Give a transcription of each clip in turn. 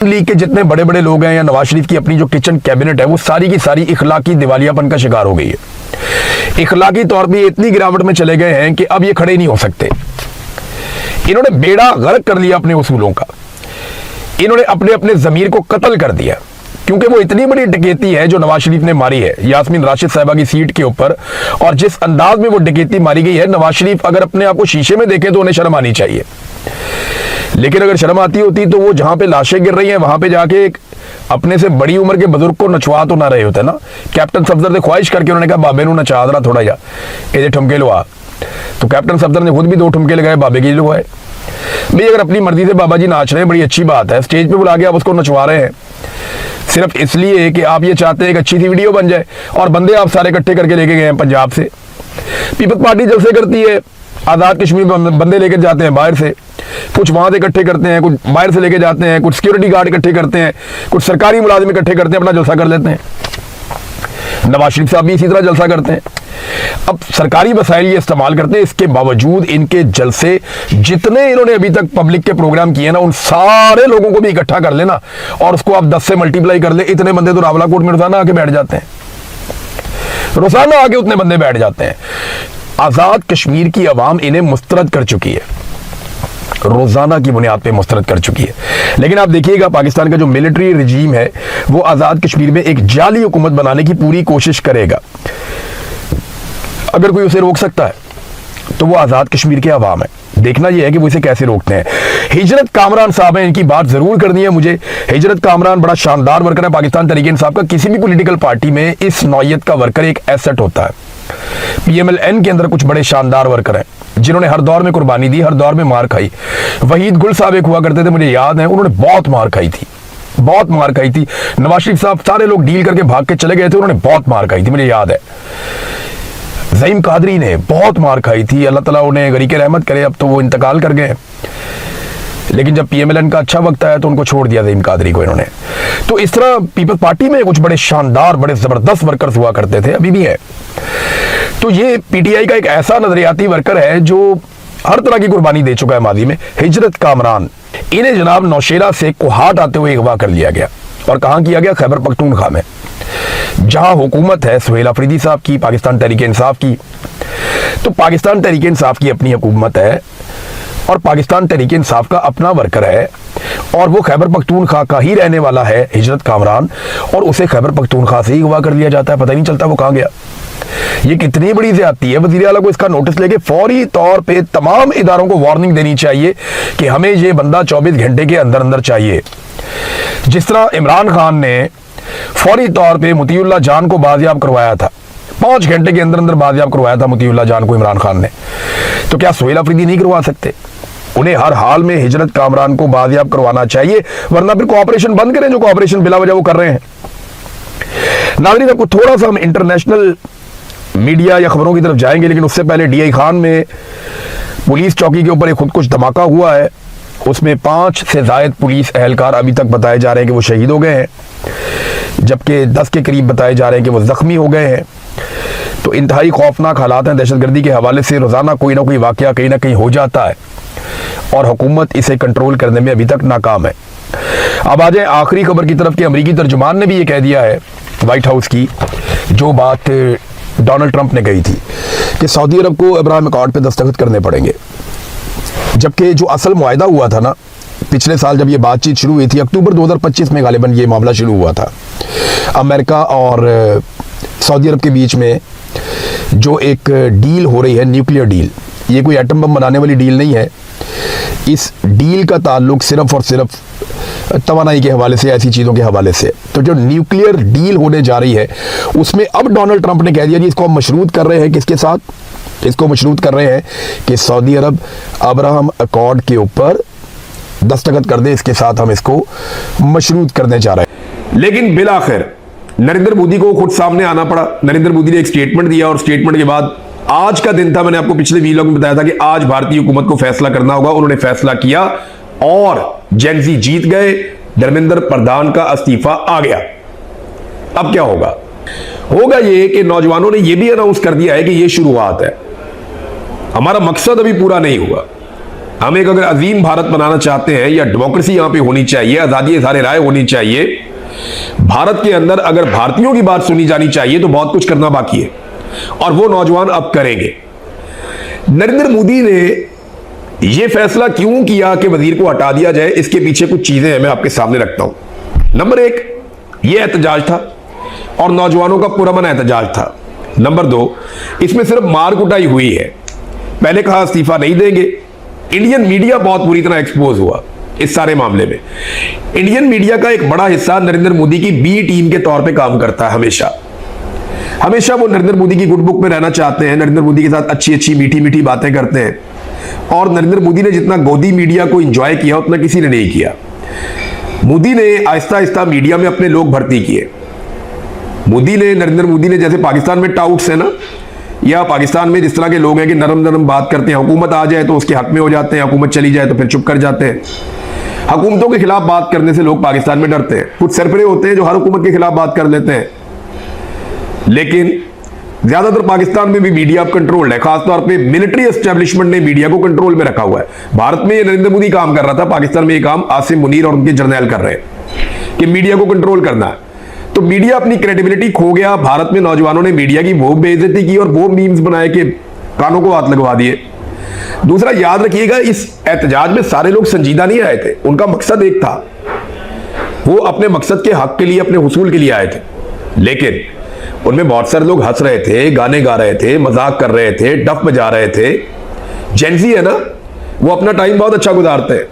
League के जितने बड़े बड़े लोग हैं या नवाज शरीफ की अपनी जो किचन कैबिनेट है वो सारी की सारी इखलाकी दिवालियापन का शिकार हो गई है। इखलाकी तौर पे इतनी गिरावट में चले गए हैं कि अब ये खड़े नहीं हो सकते। इन्होंने बेड़ा गर्क कर लिया अपने उसूलों का। इन्होंने अपने अपने जमीर को कत्ल कर दिया, क्योंकि वो इतनी बड़ी डकैती है जो नवाज शरीफ ने मारी है यास्मीन राशिद साहिबा की सीट के ऊपर, और जिस अंदाज में वो डकैती मारी गई है, नवाज शरीफ अगर अपने आप को शीशे में देखें तो उन्हें शर्म आनी चाहिए। लेकिन अगर शर्म आती होती तो वो जहां पे लाशें गिर रही हैं वहां पे जाके एक अपने से बड़ी उम्र के बुजुर्ग को नचवा तो ना रहे होते ना। कैप्टन सफदर ने ख्वाहिश करके उन्होंने कहा बाबे नू नचा दरा थोड़ा जा, ये ठुमके लवा। तो कैप्टन सफदर ने खुद भी 2 ठुमके लगाए, बाबे के लगवाए। भाई अगर अपनी मर्जी से बाबा जी नाच रहे हैं बड़ी अच्छी बात है, स्टेज पे बुला के आप उसको नचवा रहे हैं सिर्फ इसलिए कि आप ये चाहते हैं एक अच्छी सी वीडियो बन जाए, और बंदे आप सारे इकट्ठे करके लेके गए हैं पंजाब से। पीपल्स पार्टी जलसे करती है, आज़ाद कश्मीर में बंदे लेकर जाते हैं बाहर से, कुछ वहां से इकट्ठे करते हैं, कुछ बाहर से लेके जाते हैं, कुछ सिक्योरिटी गार्ड इकट्ठे करते हैं, कुछ सरकारी मुलाजिम इकट्ठे करते हैं, अपना जलसा कर लेते हैं। नवाज शरीफ साहब भी इसी तरह जलसा करते हैं। अब सरकारी वसाइल ये इस्तेमाल करते हैं, इसके बावजूद इनके जलसे जितने इन्होंने अभी तक पब्लिक के प्रोग्राम किए ना, उन सारे लोगों को भी इकट्ठा कर लेना और उसको आप 10 से मल्टीप्लाई कर ले, इतने बंदे तो रावलाकोट में रोजाना आके बैठ जाते हैं, रोजाना आके उतने बंदे बैठ जाते हैं। आजाद कश्मीर की अवाम इन्हें मुस्तरद कर चुकी है, रोजाना की बुनियाद पे मुस्तरद कर चुकी है। लेकिन आप देखिएगा पाकिस्तान का जो मिलिट्री रिजीम है वो आजाद कश्मीर में एक जाली हुकूमत बनाने की पूरी कोशिश करेगा। अगर कोई उसे रोक सकता है तो वो आजाद कश्मीर के अवाम है। देखना यह है कि वो इसे कैसे रोकते हैं। हिजरत कामरान साहब हैं, इनकी बात जरूर करनी है मुझे। हिजरत कामरान बड़ा शानदार वर्कर है पाकिस्तान तहरीक इंसाफ का। किसी भी पॉलिटिकल पार्टी में इस नौयत का वर्कर एक एसेट होता है। PMLN के अंदर कुछ बड़े शानदार वर्कर हैं जिन्होंने हर दौर में कुर्बानी दी, हर दौर में मार खाई। वहीद गुल साहब एक हुआ करते थे, मुझे याद है, उन्होंने बहुत मार खाई थी, बहुत मार खाई थी। नवाज शरीफ साहब सारे लोग डील करके भाग के चले गए थे, उन्होंने बहुत मार खाई थी, मुझे याद है। ज़हीम कादरी ने बहुत मार खाई थी, अल्लाह ताला उन्हें गरीक़े रहमत करे, अब तो वो इंतकाल कर गए। लेकिन जब PMLN का अच्छा वक्त आया तो उनको छोड़ दिया ज़हीम कादरी को इन्होंने। तो इस तरह पीपल्स पार्टी में कुछ बड़े शानदार बड़े ज़बरदस्त वर्कर्स हुआ करते थे, अभी भी है। तो ये PTI का एक ऐसा नजरियाती वर्कर है जो हर तरह की कुर्बानी दे चुका है माजी में। हिजरत कामरान, इन्हें जनाब नौशेरा से कोहाट आते हुए अगवा कर लिया गया, और कहाँ किया गया? खैबर पख्तूनख्वा में, जहां हुकूमत है सुहेल अफरीदी साहब की, पाकिस्तान तहरीक इंसाफ की। तो पाकिस्तान तहरीक इंसाफ की अपनी हुकूमत है और पाकिस्तान तहरीक इंसाफ का अपना वर्कर है, और वो खैबर पख्तूनख्वा का ही रहने वाला है हिजरत कामरान, और उसे खैबर पख्तूनख्वा से ही अगवा कर लिया जाता है, पता ही नहीं चलता वो कहाँ गया। ये कितनी बड़ी ज्यादती है। वज़ीर आला को इसका नोटिस लेके फौरी तौर पे तमाम इदारों को वार्निंग देनी चाहिए कि हमें ये बंदा 24 घंटे के अंदर अंदर चाहिए। जिस तरह इमरान खान ने फौरी तौर पे मोतीउल्लाह जान को बाजियाब करवाया था, 5 घंटे के अंदर अंदर बाजियाब करवाया था मोतीउल्लाह जान को इमरान खान ने, तो क्या सुहेल अफरीदी नहीं करवा सकते? उन्हें हर हाल में हिजरत कामरान को बाजियाब करवाना चाहिए, वरना फिर कोऑपरेशन बंद करें, जो कोऑपरेशन बिला वजह वो कर रहे हैं। नाज़रीन, आपको थोड़ा सा हम इंटरनेशनल मीडिया या खबरों की तरफ जाएंगे, लेकिन उससे पहले DI खान में पुलिस चौकी के ऊपर एक खुद कुछ धमाका हुआ है। उसमें 5 से ज़ायद पुलिस एहलकार अभी तक बताए जा रहे हैं कि वो शहीद हो गए हैं, जबकि 10 के करीब बताए जा रहे हैं कि वो जख्मी हो गए हैं। तो इंतहाई खौफनाक हालात हैं। दहशतगर्दी के हवाले से रोज़ाना कोई ना कोई वाक़या कहीं ना कहीं हो जाता है, और हुकूमत इसे कंट्रोल करने में अभी तक नाकाम है। अब आ जाए आखिरी खबर की तरफ कि अमरीकी तर्जुमान ने भी ये कह दिया है, वाइट हाउस की जो बात डोनाल्ड ट्रंप ने कही थी कि सऊदी अरब को अब्राहम अकॉर्ड पे दस्तखत करने पड़ेंगे, जबकि जो असल मुआहदा हुआ था ना पिछले साल जब ये बातचीत शुरू हुई थी, अक्टूबर 2025 में गालिबन ये मामला शुरू हुआ था। अमेरिका और सऊदी अरब के बीच में जो एक डील हो रही है, न्यूक्लियर डील, ये कोई एटम बम बनाने वाली डील नहीं है। इस डील का ताल्लुक सिर्फ और सिर्फ तवानाई के हवाले से, ऐसी चीज़ों के हवाले से। तो जो न्यूक्लियर डील होने जा रही है उसमें अब डोनाल्ड ट्रंप ने कह दिया जी इसको हम मशरूत कर रहे हैं, किसके साथ? इसको मशरूत कर रहे हैं कि सऊदी अरब अब्राहम अकॉर्ड के ऊपर दस्तखत कर दे, इसके साथ हम इसको मशरूत करने जा रहे हैं। लेकिन बिलाखिर नरेंद्र मोदी को खुद सामने आना पड़ा। नरेंद्र मोदी ने एक स्टेटमेंट दिया, और स्टेटमेंट के बाद आज का दिन था, मैंने आपको पिछले वीलॉग में बताया था कि आज भारतीय हुकूमत को फैसला करना होगा। उन्होंने फैसला किया और जेनजी जीत गए, धर्मेंद्र प्रधान का इस्तीफा आ गया। अब क्या होगा? होगा ये कि नौजवानों ने यह भी अनाउंस कर दिया है कि यह शुरुआत है, हमारा मकसद अभी पूरा नहीं हुआ। हम एक अगर अजीम भारत बनाना चाहते हैं या डेमोक्रेसी यहां पे होनी चाहिए, आजादी इज़हार राय होनी चाहिए, भारत के अंदर अगर भारतीयों की बात सुनी जानी चाहिए तो बहुत कुछ करना बाकी है और वो नौजवान अब करेंगे। नरेंद्र मोदी ने यह फैसला क्यों किया कि वजीर को हटा दिया जाए, इसके पीछे कुछ चीजें हैं, मैं आपके सामने रखता हूं। नंबर एक, यह एहतजाज था और नौजवानों का पुरअमन एहतजाज था। नंबर दो, इसमें सिर्फ मार कुटाई हुई है। पहले कहा इस्तीफा नहीं देंगे। इंडियन मीडिया बहुत बुरी तरह एक्सपोज हुआ इस सारे मामले में। इंडियन मीडिया का एक बड़ा हिस्सा नरेंद्र मोदी की बी टीम के तौर पे काम करता है। हमेशा वो नरेंद्र मोदी की गुड बुक में रहना चाहते हैं, नरेंद्र मोदी के साथ अच्छी अच्छी मीठी मीठी बातें करते हैं। और नरेंद्र मोदी ने जितना गोदी मीडिया को एंजॉय किया उतना किसी ने नहीं किया। मोदी ने आहिस्ता आहिस्ता मीडिया में अपने लोग भर्ती किए। नरेंद्र मोदी ने जैसे पाकिस्तान में टाउट्स है ना, या पाकिस्तान में जिस तरह के लोग हैं कि नरम नरम बात करते हैं, हुकूमत आ जाए तो उसके हक में हो जाते हैं, हुकूमत चली जाए तो फिर चुप कर जाते हैं। हुकूमतों के खिलाफ बात करने से लोग पाकिस्तान में डरते हैं। कुछ सरपरे होते हैं जो हर हुकूमत के खिलाफ बात कर लेते हैं, लेकिन ज्यादातर पाकिस्तान में भी मीडिया कंट्रोल्ड है। खासतौर पे मिलिट्री एस्टेब्लिशमेंट ने मीडिया को कंट्रोल में रखा हुआ है। भारत में ये नरेंद्र मोदी काम कर रहा था, पाकिस्तान में ये काम आसिम मुनीर और उनके जर्नैल कर रहे हैं कि मीडिया को कंट्रोल करना है। तो मीडिया अपनी क्रेडिबिलिटी खो गया। भारत में नौजवानों ने मीडिया की वो बेइज्जती की और वो मीम्स बनाए कि कानों को हाथ लगवा दिए। दूसरा, याद रखिएगा, इस एहतजाज में सारे लोग संजीदा नहीं आए थे। उनका मकसद एक था, वो अपने मकसद के हक के लिए, अपने हुसूल के लिए आए थे। लेकिन उनमें बहुत सारे लोग हंस रहे थे, गाने गा रहे थे, मजाक कर रहे थे, डफ बजा रहे थे। जेंजी है ना, वो अपना टाइम बहुत अच्छा गुजारते हैं।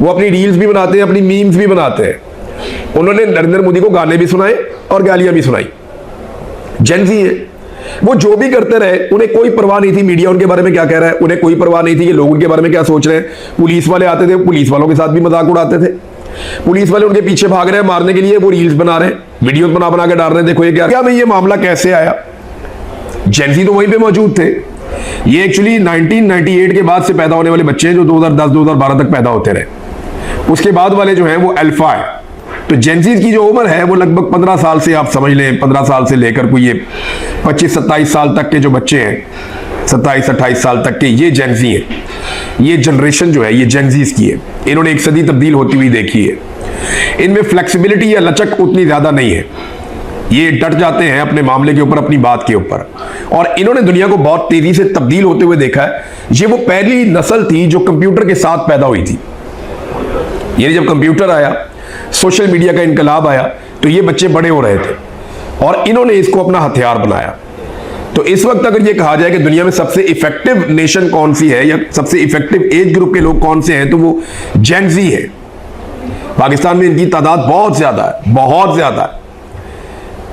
वो अपनी रील्स भी बनाते हैं, अपनी मीम्स भी बनाते हैं। उन्होंने नरेंद्र मोदी को गाने भी सुनाए और गालियां भी सुनाई। जेंजी है, वो जो भी करते रहे, उन्हें कोई परवाह नहीं थी मीडिया उनके बारे में क्या कह रहा है। उन्हें कोई परवाह नहीं थी कि लोग उनके बारे में क्या सोच रहे हैं। पुलिस वाले आते थे, पुलिस वालों के साथ भी मजाक उड़ाते थे। पुलिस वाले उनके पीछे भाग रहे हैं मारने के लिए, वो रील्स बना रहे हैं, वीडियोस बना बना के डाल रहे हैं, देखो ये क्या भाई, ये मामला कैसे आया। जेंजी तो वहीं पे मौजूद थे। ये एक्चुअली 1998 के बाद से पैदा होने वाले बच्चे हैं जो 2010-2012 तक पैदा होते रहे। उसके बाद वाले जो हैं वो अल्फा है। तो जेंजीज की जो उम्र है वो लगभग 15 साल से, आप समझ लें 15 साल से लेकर कोई ये 25-27 साल तक के जो बच्चे हैं, 27-28 साल तक के, ये जेंजी है। ये जनरेशन जो है ये जेंजीज की है। इन्होंने एक सदी तब्दील होती हुई देखी है। इनमें फ्लेक्सिबिलिटी या लचक उतनी ज्यादा नहीं है। ये डट जाते हैं अपने मामले के ऊपर, अपनी बात के ऊपर। और इन्होंने दुनिया को बहुत तेजी से तब्दील होते हुए देखा है। ये वो पहली नस्ल थी जो कंप्यूटर के साथ पैदा हुई थी। ये जब कंप्यूटर आया, सोशल मीडिया का इनकलाब आया, तो ये बच्चे बड़े हो रहे थे और इन्होंने इसको अपना हथियार बनाया। तो इस वक्त अगर ये कहा जाए कि दुनिया में सबसे इफेक्टिव नेशन कौन सी है या सबसे इफेक्टिव एज ग्रुप के लोग कौन से हैं, तो वो जेंजी है। पाकिस्तान में इनकी तादाद बहुत ज्यादा है, बहुत ज्यादा है,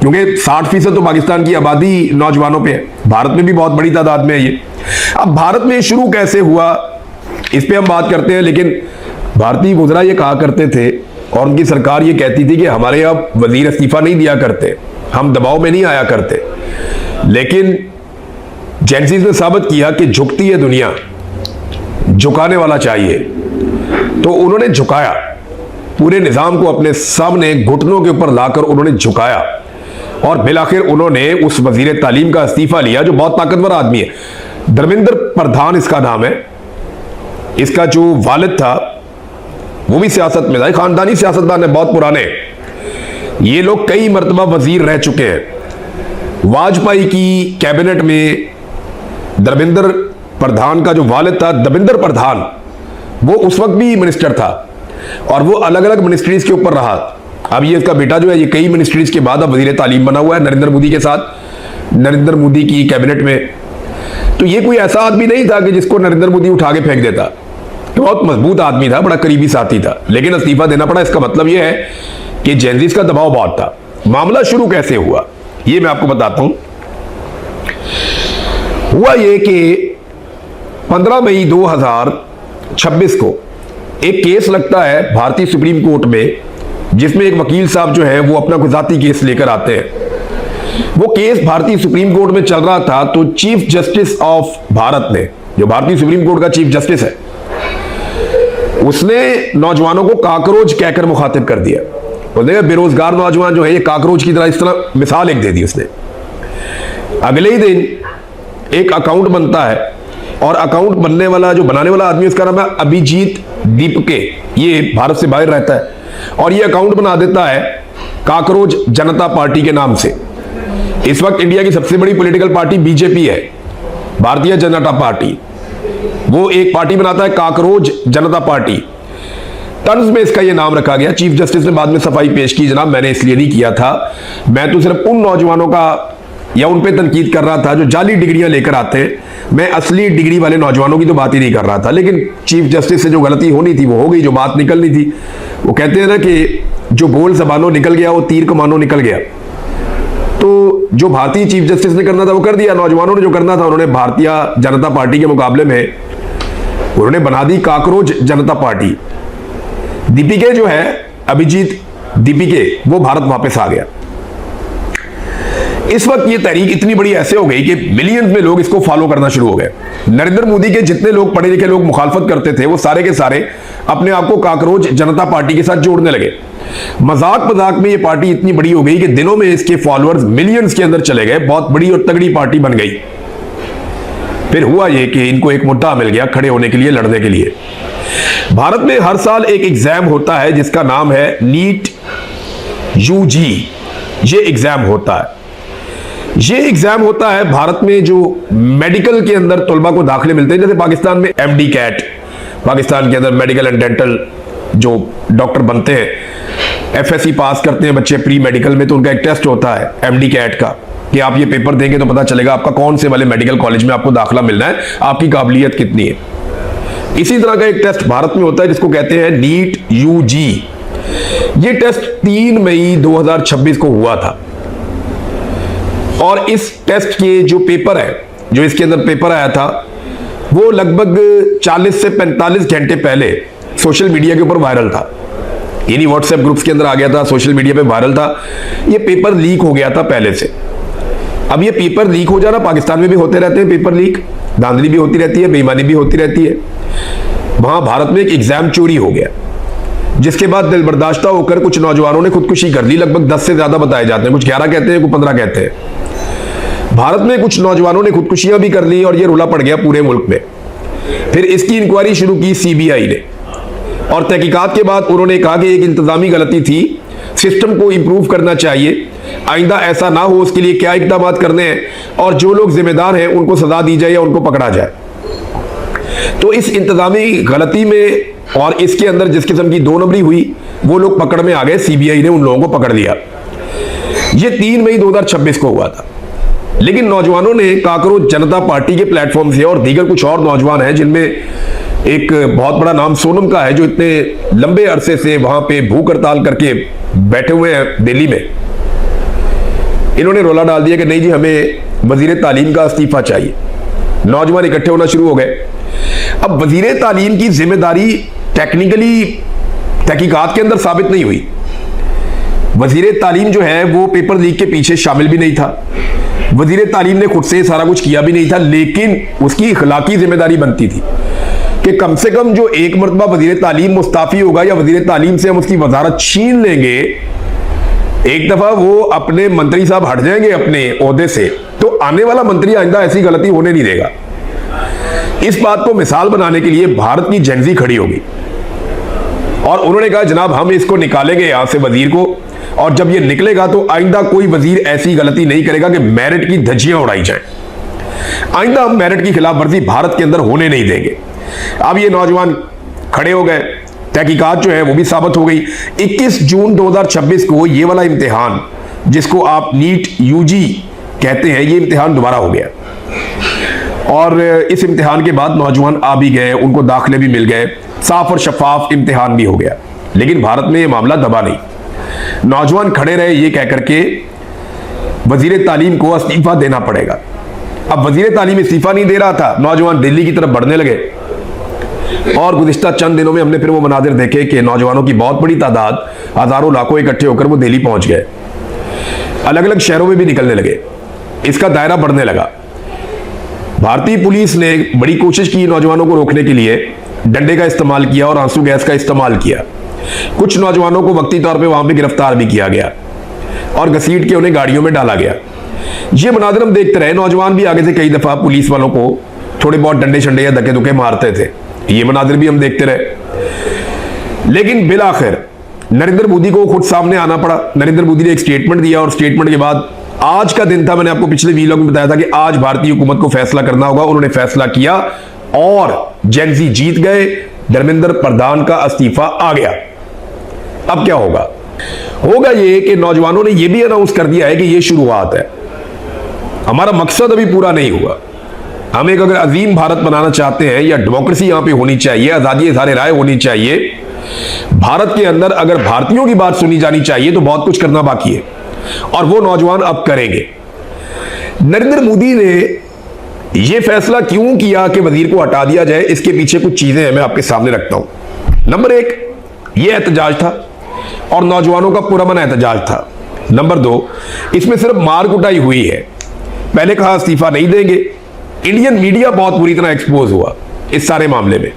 क्योंकि 60% तो पाकिस्तान की आबादी नौजवानों पे है। भारत में भी बहुत बड़ी तादाद में है ये। अब भारत में शुरू कैसे हुआ इस पे हम बात करते हैं, लेकिन भारतीय वुज़रा ये कहा करते थे और उनकी सरकार ये कहती थी कि हमारे यहाँ वजीर इस्तीफा नहीं दिया करते, हम दबाव में नहीं आया करते। लेकिन जेंजीज ने साबित किया कि झुकती है दुनिया, झुकाने वाला चाहिए। तो उन्होंने झुकाया, पूरे निजाम को अपने सामने घुटनों के ऊपर लाकर उन्होंने झुकाया और बिलाखिर उन्होंने उस वजीर तालीम का इस्तीफा लिया जो बहुत ताकतवर आदमी है। धर्मेंद्र प्रधान इसका नाम है। इसका जो वालिद था वो भी सियासत में था, खानदानी सियासतदान है, बहुत पुराने। ये लोग कई मरतबा वजीर रह चुके हैं। वाजपेयी की कैबिनेट में धर्मेंद्र प्रधान का जो वालिद था, दबिंदर प्रधान, वो उस वक्त भी मिनिस्टर था और वो अलग अलग मिनिस्ट्रीज के ऊपर रहा। अब ये इसका बेटा जो है ये कई मिनिस्ट्रीज के बाद अब वजीर तालीम बना हुआ है नरेंद्र मोदी के साथ, नरेंद्र मोदी की कैबिनेट में। तो ये कोई ऐसा आदमी नहीं था कि जिसको नरेंद्र मोदी उठा के फेंक देता। बहुत मजबूत आदमी था, बड़ा करीबी साथी था, लेकिन इस्तीफा देना पड़ा। इसका मतलब यह है कि जेंजीज का दबाव बहुत था। मामला शुरू कैसे हुआ ये मैं आपको बताता हूं। हुआ ये कि 15 मई 2026 को एक केस लगता है भारतीय सुप्रीम कोर्ट में, जिसमें एक वकील साहब जो है वो अपना गुजाती केस लेकर आते हैं। वो केस भारतीय सुप्रीम कोर्ट में चल रहा था, तो चीफ जस्टिस ऑफ भारत ने, जो भारतीय सुप्रीम कोर्ट का चीफ जस्टिस है, उसने नौजवानों को काकरोच कहकर मुखातिब कर दिया। उसने कहा बेरोजगार नौजवान जो है ये काकरोच की तरह, इस तरह मिसाल एक दे दी उसने। अगले ही दिन एक अकाउंट बनता है और अकाउंट बनने वाला जो बनाने वाला आदमी उसका नाम है अभिजीत दीपके। ये भारत से बाहर रहता है और ये अकाउंट बना देता है काकरोच जनता पार्टी के नाम से। इस वक्त इंडिया की सबसे बड़ी पॉलिटिकल पार्टी बीजेपी है, भारतीय जनता पार्टी। वो एक पार्टी बनाता है काकरोच जनता पार्टी। तर्ज में इसका ये नाम रखा गया। चीफ जस्टिस ने बाद में सफाई पेश की, जनाब मैंने इसलिए नहीं किया था, मैं तो सिर्फ उन नौजवानों का या उन पे तनकीद कर रहा था जो जाली डिग्रियां लेकर आते हैं, मैं असली डिग्री वाले नौजवानों की तो बात ही नहीं कर रहा था। लेकिन चीफ जस्टिस से जो गलती होनी थी वो हो गई, जो बात निकलनी थी। वो कहते हैं ना कि जो बोल जबानों निकल गया वो तीर कमानों निकल गया। तो जो भारतीय चीफ जस्टिस ने करना था वो कर दिया, नौजवानों ने जो करना था उन्होंने भारतीय जनता पार्टी के मुकाबले में उन्होंने बना दी काकरोच जनता पार्टी। दीपिके जो है अभिजीत दीपिके, वो भारत वापस आ गया। इस वक्त ये तहरीक इतनी बड़ी ऐसे हो गई कि मिलियंस में लोग इसको फॉलो करना शुरू हो गए। नरेंद्र मोदी के जितने लोग पढ़े लिखे लोग मुखालफत करते थे वो सारे के सारे अपने आप को काकरोच जनता पार्टी के साथ जोड़ने लगे। मजाक मजाक में ये पार्टी इतनी बड़ी हो गई कि दिनों में इसके फॉलोअर्स मिलियंस के अंदर चले गए, बहुत बड़ी और तगड़ी पार्टी बन गई। फिर हुआ ये कि इनको एक मुद्दा मिल गया खड़े होने के लिए, लड़ने के लिए। भारत में हर साल एक एग्जाम होता है जिसका नाम है नीट यूजी। ये एग्जाम होता है, ये एग्जाम होता है भारत में जो मेडिकल के अंदर तलबा को दाखिले मिलते हैं। जैसे पाकिस्तान में एमडी कैट, पाकिस्तान के अंदर मेडिकल एंड डेंटल जो डॉक्टर बनते हैं, एफएससी पास करते हैं बच्चे प्री मेडिकल में, तो उनका एक टेस्ट होता है एमडी कैट का कि आप ये पेपर देंगे तो पता चलेगा आपका कौन से वाले मेडिकल कॉलेज में आपको दाखिला मिलना है, आपकी काबिलियत कितनी है। इसी तरह का एक टेस्ट भारत में होता है जिसको कहते हैं नीट यूजी। ये टेस्ट 3 मई 2026 को हुआ था और इस टेस्ट के जो पेपर है, जो इसके अंदर पेपर आया था, वो लगभग 40 से 45 घंटे पहले सोशल मीडिया के ऊपर वायरल था। यानी व्हाट्सएप ग्रुप्स के अंदर आ गया था, सोशल मीडिया पे वायरल था। ये पेपर लीक हो गया था पहले से। अब ये पेपर लीक हो जाना, पाकिस्तान में भी होते रहते हैं पेपर लीक, धांधली भी होती रहती है, बेईमानी भी होती रहती है। वहां भारत में एक एग्जाम चोरी हो गया, जिसके बाद दिल बर्दाश्ता होकर कुछ नौजवानों ने खुदकुशी कर ली। लगभग 10 से ज्यादा बताए जाते हैं, कुछ 11 कहते हैं, कुछ 15 कहते हैं। भारत में कुछ नौजवानों ने खुदकुशियां भी कर ली और ये रुला पड़ गया पूरे मुल्क में। फिर इसकी इंक्वायरी शुरू की सीबीआई ने और तहकीकात के बाद उन्होंने कहा कि एक इंतजामी गलती थी, सिस्टम को इंप्रूव करना चाहिए, आइंदा ऐसा ना हो उसके लिए क्या इकदाम करने हैं और जो लोग जिम्मेदार हैं उनको सजा दी जाए या उनको पकड़ा जाए। तो इस इंतजामी गलती में और इसके अंदर जिस किस्म की 2 नंबरी हुई वो लोग पकड़ में आ गए, सीबीआई ने उन लोगों को पकड़ लिया। ये 3 मई 2026 को हुआ था। लेकिन नौजवानों ने काकरोच जनता पार्टी के प्लेटफॉर्म से और दीगर कुछ और नौजवान हैं जिनमें एक बहुत बड़ा नाम सोनम का है, जो इतने लंबे अरसे से वहां पे भूख हड़ताल करके बैठे हुए हैं दिल्ली में, इन्होंने रोला डाल दिया कि नहीं जी हमें वजीर तालीम का इस्तीफा चाहिए। नौजवान इकट्ठे होना शुरू हो गए। अब वजीर तालीम की जिम्मेदारी टेक्निकली तहकीकात के अंदर साबित नहीं हुई। वजीर तालीम जो है वो पेपर लीक के पीछे शामिल भी नहीं था, वजीर तालीम ने खुद से सारा कुछ किया भी नहीं था, लेकिन उसकी इखलाकी जिम्मेदारी बनती थी कि कम से कम जो एक मरतबा वजीर तालीम मुस्ताफी होगा या वजीर तालीम से हम उसकी वजारत छीन लेंगे, एक दफा वो अपने मंत्री साहब हट जाएंगे अपने ओहदे से, तो आने वाला मंत्री आइंदा ऐसी गलती होने नहीं देगा। इस बात को मिसाल बनाने के लिए भारत की जेनजी खड़ी होगी और उन्होंने कहा जनाब हम इसको निकालेंगे यहां से वजीर को, और जब ये निकलेगा तो आइंदा कोई वजीर ऐसी गलती नहीं करेगा कि मेरिट की धज्जियां उड़ाई जाएं। आइंदा हम मेरिट की खिलाफ वर्जी भारत के अंदर होने नहीं देंगे। अब ये नौजवान खड़े हो गए, तहकीकात जो है वो भी साबित हो गई। 21 जून 2026 को ये वाला इम्तिहान जिसको आप नीट यूजी कहते हैं, ये इम्तिहान दोबारा हो गया और इस इम्तिहान के बाद नौजवान आ भी गए, उनको दाखिले भी मिल गए, साफ और शफाफ इम्तिहान भी हो गया। लेकिन भारत में ये मामला दबा नहीं। नौजवान खड़े रहे ये कहकर के वजीर तालीम को इस्तीफा देना पड़ेगा। अब वजीर तालीम इस्तीफा नहीं दे रहा था, नौजवान दिल्ली की तरफ बढ़ने लगे और गुज़िश्ता चंद दिनों में हमने फिर वो मनाजिर देखे कि नौजवानों की बहुत बड़ी तादाद, हजारों लाखों इकट्ठे होकर वो दिल्ली पहुंच गए, अलग अलग शहरों में भी निकलने लगे, इसका दायरा बढ़ने लगा। भारतीय पुलिस ने बड़ी कोशिश की नौजवानों को रोकने के लिए, डंडे का इस्तेमाल किया और आंसू गैस का इस्तेमाल किया। कुछ नौजवानों को वक्ती तौर पे वहां पे गिरफ्तार भी किया गया और घसीट के उन्हें गाड़ियों में डाला गया। ये मनाजिर हम देखते रहे। नौजवान भी आगे से कई दफा पुलिस वालों को थोड़े बहुत डंडे शंडे या धक्के धुके मारते थे, ये मनाजिर भी हम देखते रहे। लेकिन बिलाखिर नरेंद्र मोदी को खुद सामने आना पड़ा। नरेंद्र मोदी ने एक स्टेटमेंट दिया और स्टेटमेंट के बाद आज का दिन था, मैंने आपको पिछले वीलॉग में बताया था कि आज भारतीय हुकूमत को फैसला करना होगा। उन्होंने फैसला किया और जेन ज़ी जीत गए, धर्मेंद्र प्रधान का इस्तीफा आ गया। अब क्या होगा? होगा ये कि नौजवानों ने यह भी अनाउंस कर दिया है कि यह शुरुआत है, हमारा मकसद अभी पूरा नहीं हुआ। हम एक अगर अजीम भारत बनाना चाहते हैं या डेमोक्रेसी यहां पे होनी चाहिए, आजादी सारे राय होनी चाहिए, भारत के अंदर अगर भारतीयों की बात सुनी जानी चाहिए तो बहुत कुछ करना बाकी है और वो नौजवान अब करेंगे। नरेंद्र मोदी ने यह फैसला क्यों किया कि वजीर को हटा दिया जाए, इसके पीछे कुछ चीजें हैं, मैं आपके सामने रखता हूं। नंबर एक, यह एहतजाज था और नौजवानों का पुरअमन एहतजाज था। नंबर दो, इसमें सिर्फ मार कुटाई हुई है। पहले कहा इस्तीफा नहीं देंगे, इंडियन मीडिया बहुत बुरी तरह एक्सपोज हुआ इस सारे मामले में।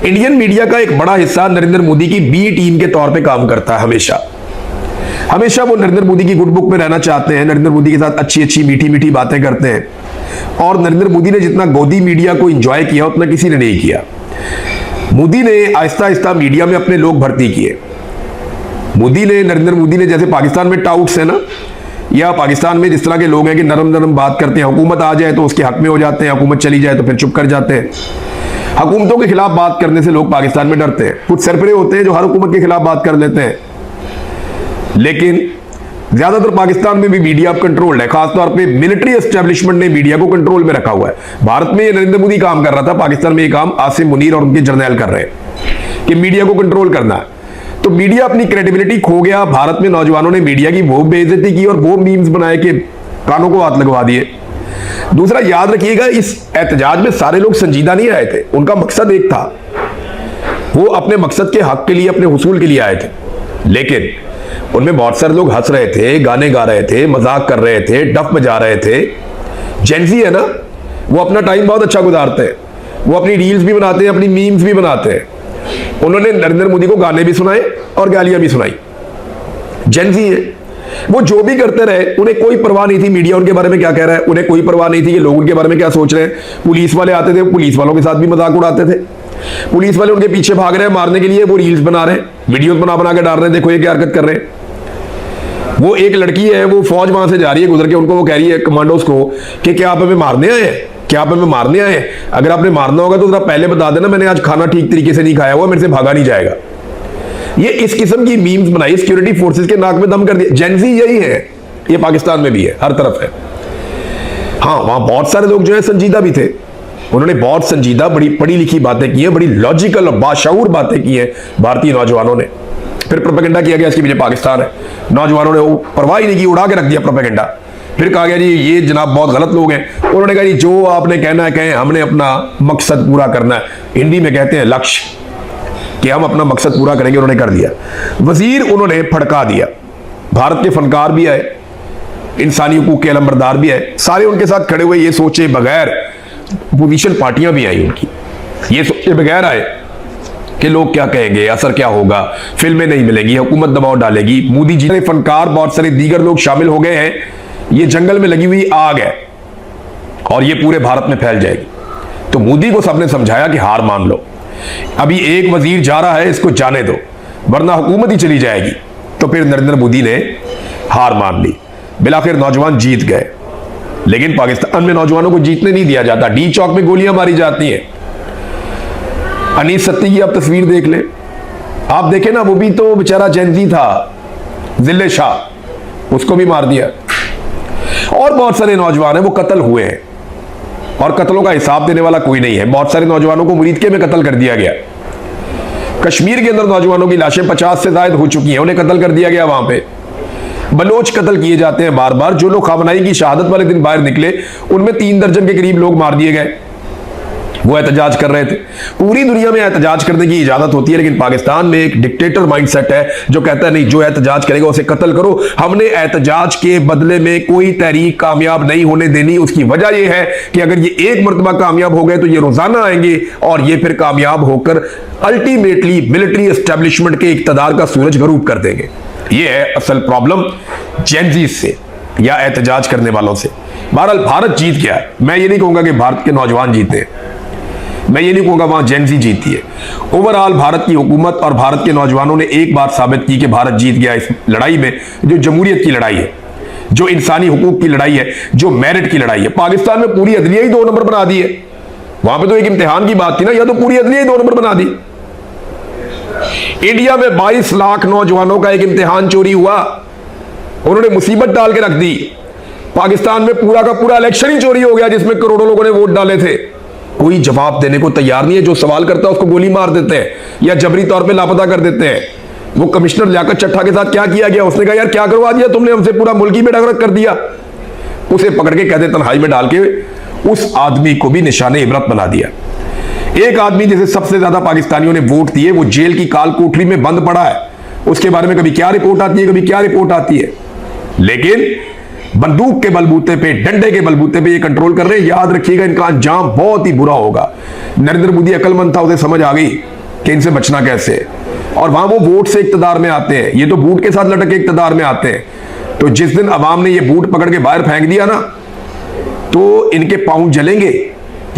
इंडियन मीडिया का एक बड़ा हिस्सा नरेंद्र मोदी की बी टीम के तौर पे काम करता है। हमेशा वो नरेंद्र मोदी की गुड बुक में रहना चाहते हैं, नरेंद्र मोदी के साथ अच्छी अच्छी मीठी मीठी बातें करते हैं। और नरेंद्र मोदी ने जितना गोदी मीडिया को एंजॉय किया उतना किसी ने नहीं किया। मोदी ने आहिस्ता आहिस्ता मीडिया में अपने लोग भर्ती किए। नरेंद्र मोदी ने, जैसे पाकिस्तान में टाउट्स है ना, या पाकिस्तान में जिस तरह के लोग हैं कि नरम नरम बात करते हैं, हुकूमत आ जाए तो उसके हक में हो जाते हैं, हुकूमत चली जाए तो फिर चुप कर जाते हैं। हुकूमतों के खिलाफ बात करने से लोग पाकिस्तान में डरते हैं। कुछ सरपरे होते हैं जो हर हुकूमत के खिलाफ बात कर लेते हैं, लेकिन ज्यादातर पाकिस्तान में भी मीडिया अब कंट्रोल्ड है। खासतौर पे मिलिट्री एस्टेब्लिशमेंट ने मीडिया को कंट्रोल में रखा हुआ है। भारत में नरेंद्र मोदी काम कर रहा था, पाकिस्तान में ये काम आसिम मुनीर और उनके जर्नैल कर रहे हैं कि मीडिया को कंट्रोल करना है। तो मीडिया अपनी क्रेडिबिलिटी खो गया। भारत में नौजवानों ने मीडिया की वो बेइज्जती की और वो मीम्स बनाए कि कानों को हाथ लगवा दिए। दूसरा, याद रखिएगा, इस एहतजाज में सारे लोग संजीदा नहीं आए थे। उनका मकसद एक था, वो अपने मकसद के हक के लिए, अपने हुसूल के लिए आए थे। लेकिन उनमें बहुत सारे लोग हंस रहे थे, गाने गा रहे थे, मजाक कर रहे थे, डफ बजा रहे थे। जेन ज़ी है ना, वो अपना टाइम बहुत अच्छा गुजारते हैं, वो अपनी रील्स भी बनाते हैं, अपनी मीम्स भी बनाते हैं। उन्होंने नरेंद्र मोदी को गाने भी सुनाए और गालियां भी सुनाई। जेन ज़ी है, वो जो भी करते रहे, उन्हें कोई परवाह नहीं थी मीडिया उनके बारे में क्या कह रहा है, उन्हें कोई परवाह नहीं थी कि लोग उनके बारे में क्या सोच रहे हैं। पुलिस वाले आते थे, पुलिस वालों के साथ भी मजाक उड़ाते थे। पुलिस वाले उनके पीछे भाग रहे हैं मारने के लिए, वो रील्स बना रहे हैं, वीडियोस बना बना के डाल रहे हैं, देखो ये क्या हरकत कर रहे हैं। वो एक लड़की है, वो फौज वहां से जा रही है गुजर के, उनको वो कह रही है कमांडोज को कि क्या आप हमें मारने आए हैं, क्या आप हमें मारने आए हैं? अगर आपने मारना होगा तो जरा पहले बता देना, मैंने आज खाना ठीक तरीके से नहीं खाया हुआ, मेरे से भागा नहीं जाएगा। ये इस किस्म की मीम्स बनाई, सिक्योरिटी फोर्सेस के नाक में दम कर दिया। जेन ज़ी यही है, ये पाकिस्तान में भी है, हर तरफ है। हाँ, वहां बहुत सारे लोग जो है संजीदा भी थे, उन्होंने बहुत संजीदा, बड़ी पढ़ी लिखी बातें की हैं, बड़ी लॉजिकल और बाशऊर बातें की हैं भारतीय नौजवानों ने। फिर प्रोपेगेंडा किया गया इसके पीछे पाकिस्तान है, नौजवानों ने वो परवाह ही नहीं की, उड़ा के रख दिया प्रोपेगेंडा। फिर कहा गया जी ये जनाब बहुत गलत लोग हैं। उन्होंने कहा जी जो आपने कहना है कहें, हमने अपना मकसद पूरा करना है। हिंदी में कहते हैं लक्ष्य, कि हम अपना मकसद पूरा करेंगे। उन्होंने कर दिया। वजीर उन्होंने फड़का दिया। भारत के फनकार भी आए, इंसानी हुकूक के अलमबरदार भी आए, सारे उनके साथ खड़े हुए, ये सोचे बगैर, पोजीशन पार्टियां भी आई उनकी, ये सोचे बगैर आए कि लोग क्या कहेंगे, असर क्या होगा, फिल्में नहीं मिलेंगी, हुकूमत दबाव डालेगी। मोदी जी ने फनकार, बहुत सारे दीगर लोग शामिल हो गए हैं। ये जंगल में लगी हुई आग है और ये पूरे भारत में फैल जाएगी। तो मोदी को सबने समझाया कि हार मान लो, अभी एक वजीर जा रहा है, इसको जाने दो, वरना हुकूमत ही चली जाएगी। तो फिर नरेंद्र मोदी ने हार मान ली। बिलाखिर नौजवान जीत गए, लेकिन पाकिस्तान में नौजवानों को जीतने नहीं दिया जाता। डी चौक में गोलियां मारी जाती हैं। अनीस सत्ती की आप तस्वीर देख ले, आप देखें ना, वो भी तो बेचारा जेन ज़ी था, जिले शाह, उसको भी मार दिया। और बहुत सारे नौजवान हैं वो कत्ल हुए हैं और कत्लों का हिसाब देने वाला कोई नहीं है। बहुत सारे नौजवानों को मुरीदके में कत्ल कर दिया गया। कश्मीर के अंदर नौजवानों की लाशें 50 से ज्यादा हो चुकी हैं, उन्हें कत्ल कर दिया गया। वहां पे बलोच कत्ल किए जाते हैं बार बार। जो लोग खमनाई की शहादत वाले दिन बाहर निकले, उनमें 3 दर्जन के करीब लोग मार दिए गए। वो एहतजाज कर रहे थे। पूरी दुनिया में एहतजाज करने की इजाजत होती है, लेकिन पाकिस्तान में एक डिक्टेटर माइंडसेट है जो कहता है नहीं, जो एहतजाज करेगा उसे कत्ल करो। हमने एहतजाज के बदले में कोई तहरीक कामयाब नहीं होने देनी। उसकी वजह यह है कि अगर ये एक मरतबा कामयाब हो गए तो ये रोजाना आएंगे और ये फिर कामयाब होकर अल्टीमेटली मिलिट्री एस्टेब्लिशमेंट के इक्तदार का सूरज गरूब कर देंगे। ये है असल प्रॉब्लम जेन ज़ी से या एहतजाज करने वालों से। बहरहाल भारत जीत गया है। मैं ये नहीं कहूंगा कि भारत के नौजवान जीते, मैं ये नहीं कहूंगा वहां जेनजी जीती है। ओवरऑल भारत की हुकूमत और भारत के नौजवानों ने एक बार साबित की कि भारत जीत गया इस लड़ाई में, जो जमहूरियत की लड़ाई है, जो इंसानी हुकूक की लड़ाई है, जो मेरिट की लड़ाई है। पाकिस्तान में पूरी अदलिया ही 2 नंबर बना दी है। वहां पे तो एक इम्तिहान की बात थी ना, या तो पूरी अदलिया ही 2 नंबर बना दी। इंडिया में 22 लाख नौजवानों का एक इम्तिहान चोरी हुआ, उन्होंने मुसीबत डाल के रख दी। पाकिस्तान में पूरा का पूरा इलेक्शन ही चोरी हो गया, जिसमें करोड़ों लोगों ने वोट डाले थे। कोई जवाब देने को तैयार नहीं है। जो सवाल करता है उसको गोली मार देते हैं या जबरी तौर पे लापता कर देते हैं। वो कमिश्नर लियाकत चट्टा के साथ क्या किया गया, उसने कहा यार क्या करवा दिया तुमने हमसे, पूरा मुल्क ही बेड़गरक कर दिया। उसे पकड़ के कहते तन्हाई में डाल के उस आदमी को भी निशाने इबरत बना दिया। एक आदमी जिसे सबसे ज्यादा पाकिस्तानियों ने वोट दिए, वो जेल की काल कोठरी में बंद पड़ा है। उसके बारे में कभी क्या रिपोर्ट आती है, कभी क्या रिपोर्ट आती है, लेकिन बंदूक के बलबूते पे, डंडे के बलबूते पे ये कंट्रोल कर रहे हैं। याद रखिएगा इनका अंजाम बहुत ही बुरा होगा। नरेंद्र मोदी अकलमंद था, उसे समझ आ गई कि इनसे बचना कैसे। और वहां वो वोट से इक्तदार में आते हैं, ये तो बूट के साथ लटक के इक्तदार में आते हैं। तो जिस दिन अवाम ने ये बूट पकड़ के बाहर फेंक दिया ना, तो इनके पांव जलेंगे।